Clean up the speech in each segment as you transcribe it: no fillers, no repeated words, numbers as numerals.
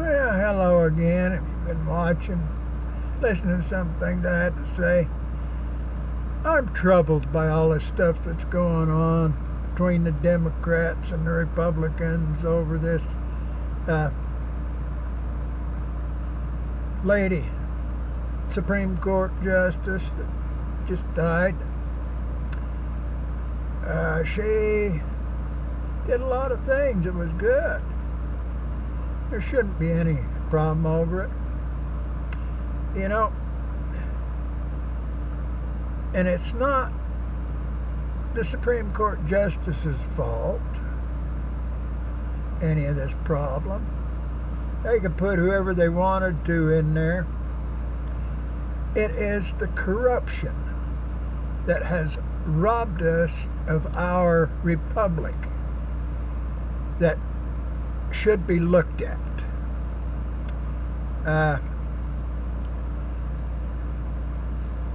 Well, hello again. If you've been watching, listening to some things I had to say, I'm troubled by all this stuff that's going on between the Democrats and the Republicans over this uh, lady, Supreme Court Justice that just died. She did a lot of things that was good. There shouldn't be any problem over it. You know, and it's not the Supreme Court Justice's fault, any of this problem. They could put whoever they wanted to in there. It is the corruption that has robbed us of our republic that should be looked at.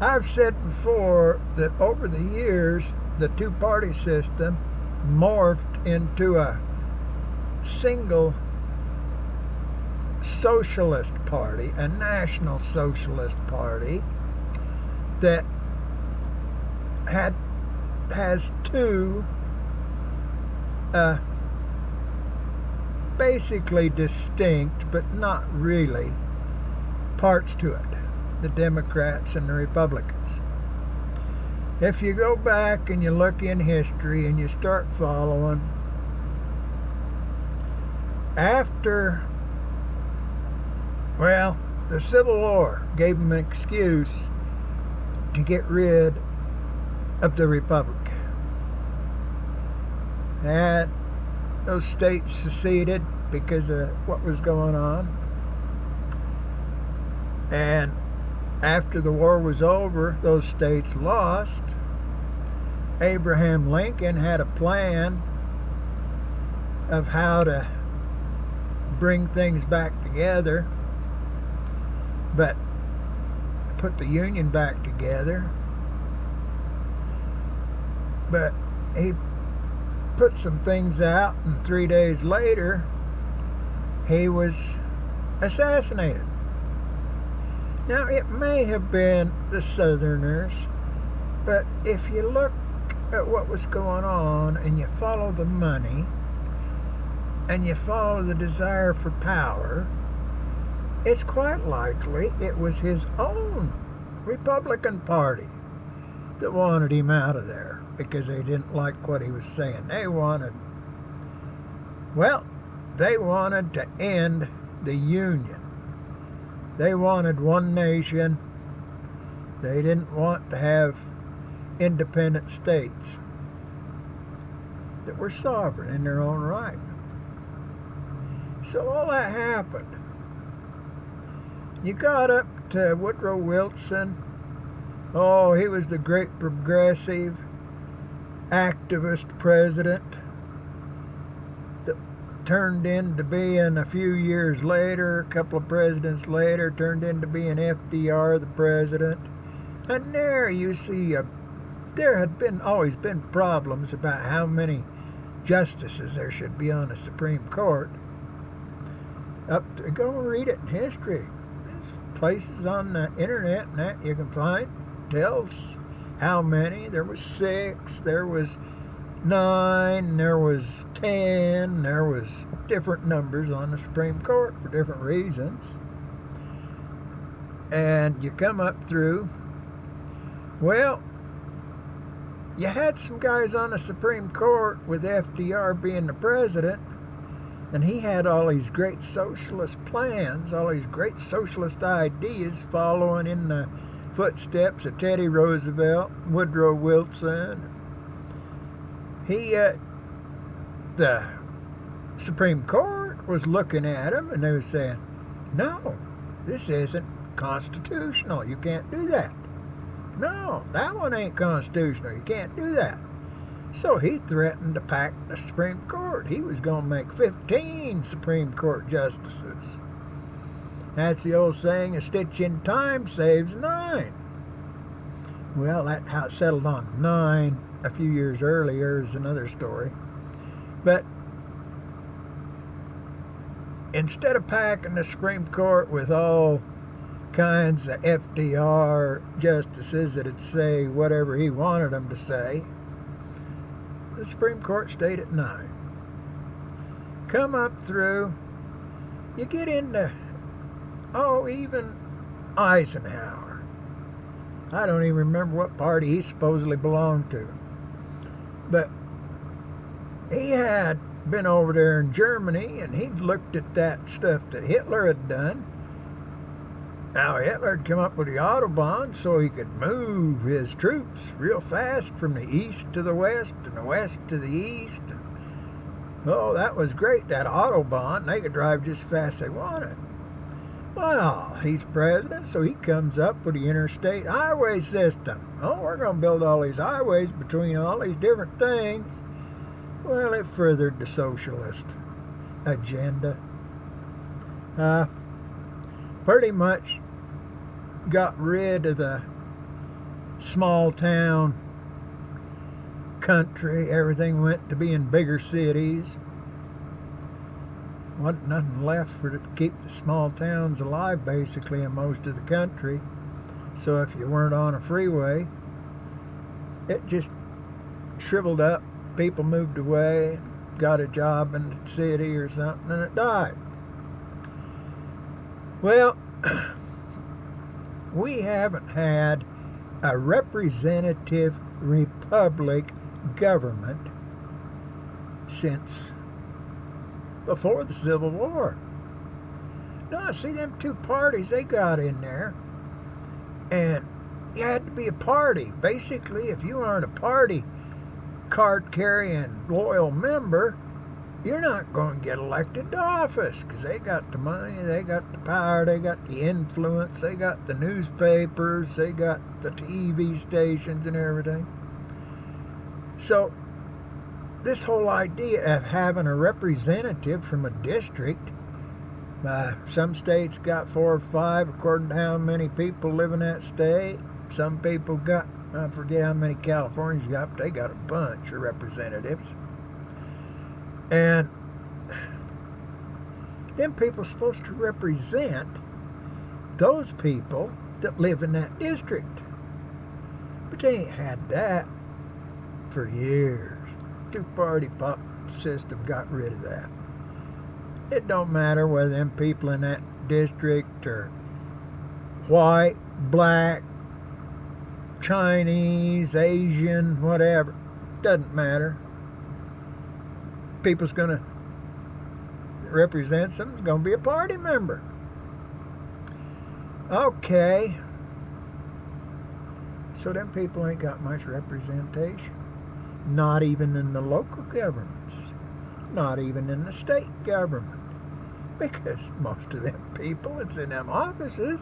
I've said before that over the years, the two-party system morphed into a single socialist party, a national socialist party that has two basically distinct but not really parts to it, the Democrats and the Republicans. If you go back and you look in history and you start following, after, well, the Civil War gave them an excuse to get rid of the Republic. And those states seceded because of what was going on. And after the war was over, those states lost. Abraham Lincoln had a plan of how to bring things back together, but put the Union back together. But he put some things out, and 3 days later, he was assassinated. Now, it may have been the Southerners, but if you look at what was going on and you follow the money and you follow the desire for power, it's quite likely it was his own Republican Party that wanted him out of there because they didn't like what he was saying. They wanted to end the Union. They wanted one nation. They didn't want to have independent states that were sovereign in their own right. So all that happened. You got up to Woodrow Wilson. Oh, he was the great progressive activist president that turned into being, a few years later, a couple of presidents later, turned into being FDR the president. And there you see, there had always been problems about how many justices there should be on the Supreme Court. Go and read it in history. There's places on the internet and that you can find tells how many. There was 6, there was 9, there was 10, there was different numbers on the Supreme Court for different reasons. And you come up through, well, you had some guys on the Supreme Court with FDR being the president, and he had all these great socialist plans, all these great socialist ideas following in the footsteps of Teddy Roosevelt, Woodrow Wilson. The Supreme Court was looking at him and they were saying, no, this isn't constitutional. You can't do that. No, that one ain't constitutional. You can't do that. So he threatened to pack the Supreme Court. He was going to make 15 Supreme Court justices. That's the old saying, a stitch in time saves 9. Well, that how it settled on 9 a few years earlier is another story. But instead of packing the Supreme Court with all kinds of FDR justices that'd say whatever he wanted them to say, the Supreme Court stayed at 9. Come up through, you get into, even Eisenhower. I don't even remember what party he supposedly belonged to. But he had been over there in Germany, and he'd looked at that stuff that Hitler had done. Now, Hitler had come up with the Autobahn so he could move his troops real fast from the east to the west and the west to the east. And, that was great, that Autobahn. They could drive just as fast as they wanted. Well, he's president, so he comes up with the interstate highway system. We're going to build all these highways between all these different things. Well, it furthered the socialist agenda. Pretty much got rid of the small town country. Everything went to being bigger cities. Wasn't nothing left to keep the small towns alive, basically, in most of the country. So if you weren't on a freeway, it just shriveled up. People moved away, got a job in the city or something, and it died. Well, we haven't had a representative republic government since before the Civil War. Now, see, them two parties they got in there, and you had to be a party. Basically, if you aren't a party card-carrying loyal member, you're not going to get elected to office, because they got the money, they got the power, they got the influence, they got the newspapers, they got the TV stations and everything. So this whole idea of having a representative from a district, some states got 4 or 5 according to how many people live in that state. Some people got, I forget how many Californians got, but they got a bunch of representatives. And them people are supposed to represent those people that live in that district. But they ain't had that for years. Two-party system got rid of that. It don't matter whether them people in that district are white, black, Chinese, Asian, whatever. Doesn't matter. People's going to represent them, going to be a party member. Okay. So them people ain't got much representation. Not even in the local governments. Not even in the state government. Because most of them people that's in them offices,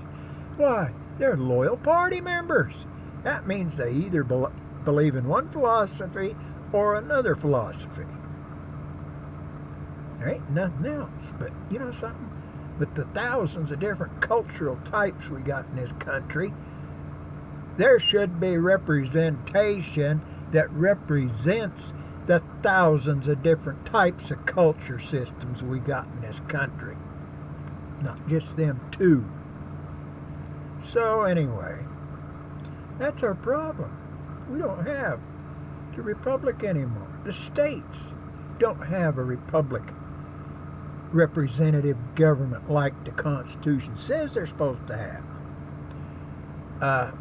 why, they're loyal party members. That means they either believe in one philosophy or another philosophy. There ain't nothing else. But you know something? With the thousands of different cultural types we got in this country, there should be representation that represents the thousands of different types of culture systems we got in this country. Not just them two. So anyway, that's our problem. We don't have the republic anymore. The states don't have a republic representative government like the Constitution says they're supposed to have.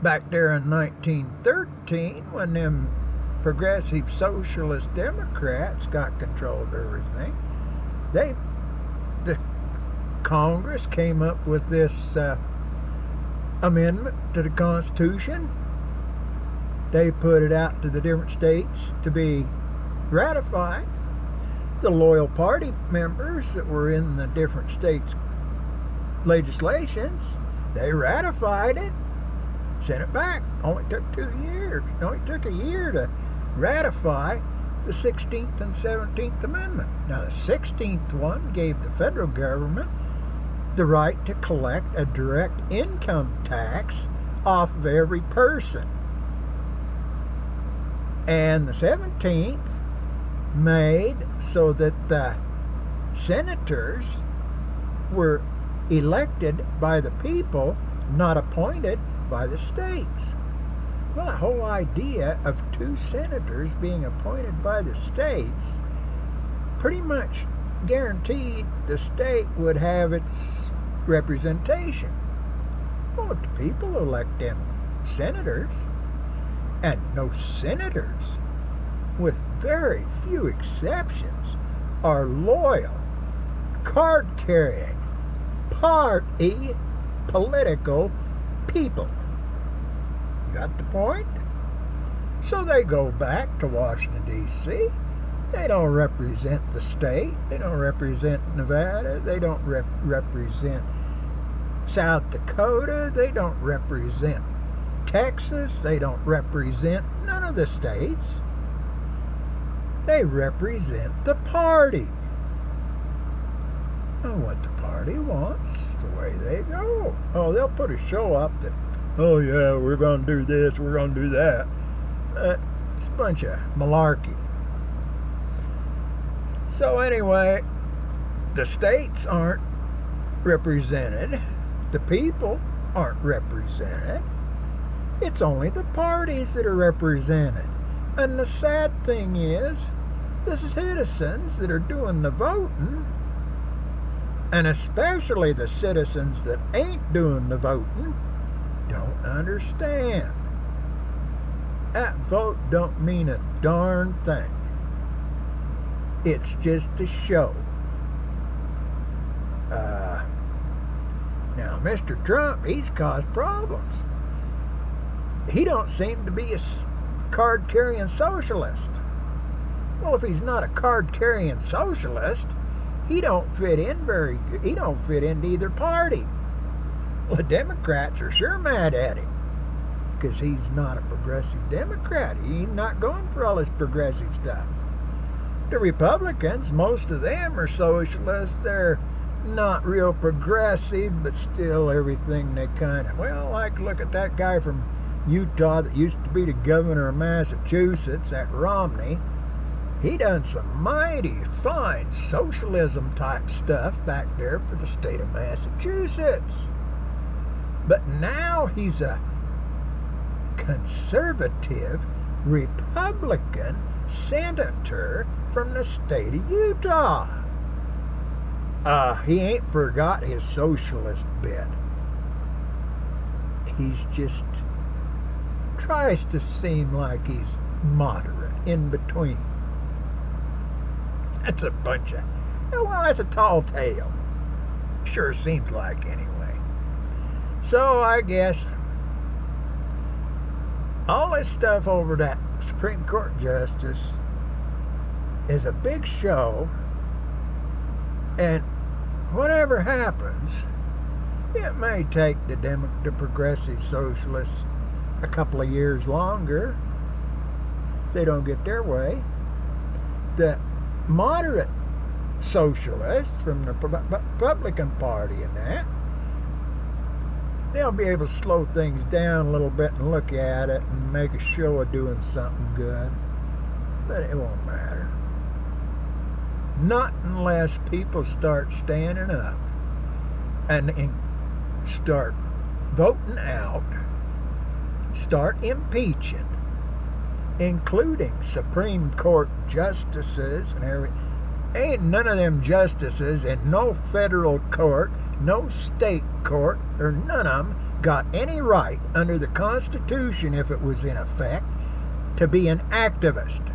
Back there in 1913, when them progressive socialist Democrats got control of everything, the Congress came up with this amendment to the Constitution. They put it out to the different states to be ratified. The loyal party members that were in the different states' legislations, they ratified it, sent it back. Only took 2 years. It only took a year to ratify the 16th and 17th Amendment. Now, the 16th one gave the federal government the right to collect a direct income tax off of every person. And the 17th made so that the Senators were elected by the people, not appointed by the states. Well, the whole idea of 2 senators being appointed by the states pretty much guaranteed the state would have its representation. Well, if the people elect them senators, and no senators, with very few exceptions, are loyal, card-carrying, party political people. Got the point? So they go back to Washington, D.C. They don't represent the state. They don't represent Nevada. They don't represent South Dakota. They don't represent Texas. They don't represent none of the states. They represent the party. And what the party wants, the way they go. Oh, they'll put a show up that, oh yeah, we're going to do this, we're going to do that. It's a bunch of malarkey. So anyway, the states aren't represented. The people aren't represented. It's only the parties that are represented. And the sad thing is, the citizens that are doing the voting, and especially the citizens that ain't doing the voting, don't understand. That vote don't mean a darn thing. It's just a show. Now, Mr. Trump, he's caused problems. He don't seem to be a card-carrying socialist. Well, if he's not a card-carrying socialist, he don't fit in very good. He don't fit into either party. Well, the Democrats are sure mad at him because he's not a progressive Democrat. He's not going for all this progressive stuff. The Republicans, most of them are socialists. They're not real progressive, but still everything they kind of, well, like look at that guy from Utah that used to be the governor of Massachusetts, that Romney. He done some mighty fine socialism type stuff back there for the state of Massachusetts. But now he's a conservative Republican senator from the state of Utah. He ain't forgot his socialist bit. He's just tries to seem like he's moderate, in between. That's a bunch of, well, that's a tall tale. Sure seems like, anyway. So I guess all this stuff over that Supreme Court justice is a big show, and whatever happens, it may take the progressive socialists a couple of years longer if they don't get their way. The moderate socialists from the Republican Party and that, they'll be able to slow things down a little bit and look at it and make a show of doing something good. But it won't matter. Not unless people start standing up and start voting out, start impeaching, including Supreme Court justices and everything. Ain't none of them justices in no federal court, no state court, or none of them got any right under the Constitution, if it was in effect, to be an activist.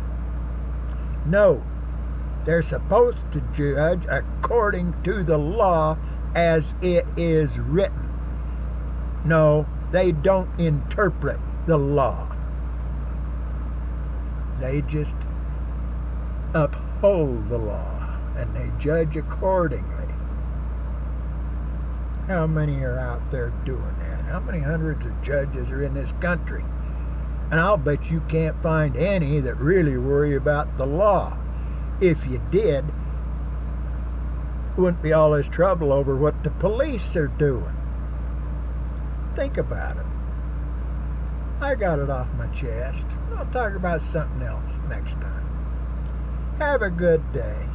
No. They're supposed to judge according to the law as it is written. No, they don't interpret the law. They just uphold the law and they judge accordingly. How many are out there doing that? How many hundreds of judges are in this country? And I'll bet you can't find any that really worry about the law. If you did, wouldn't be all this trouble over what the police are doing. Think about it. I got it off my chest. I'll talk about something else next time. Have a good day.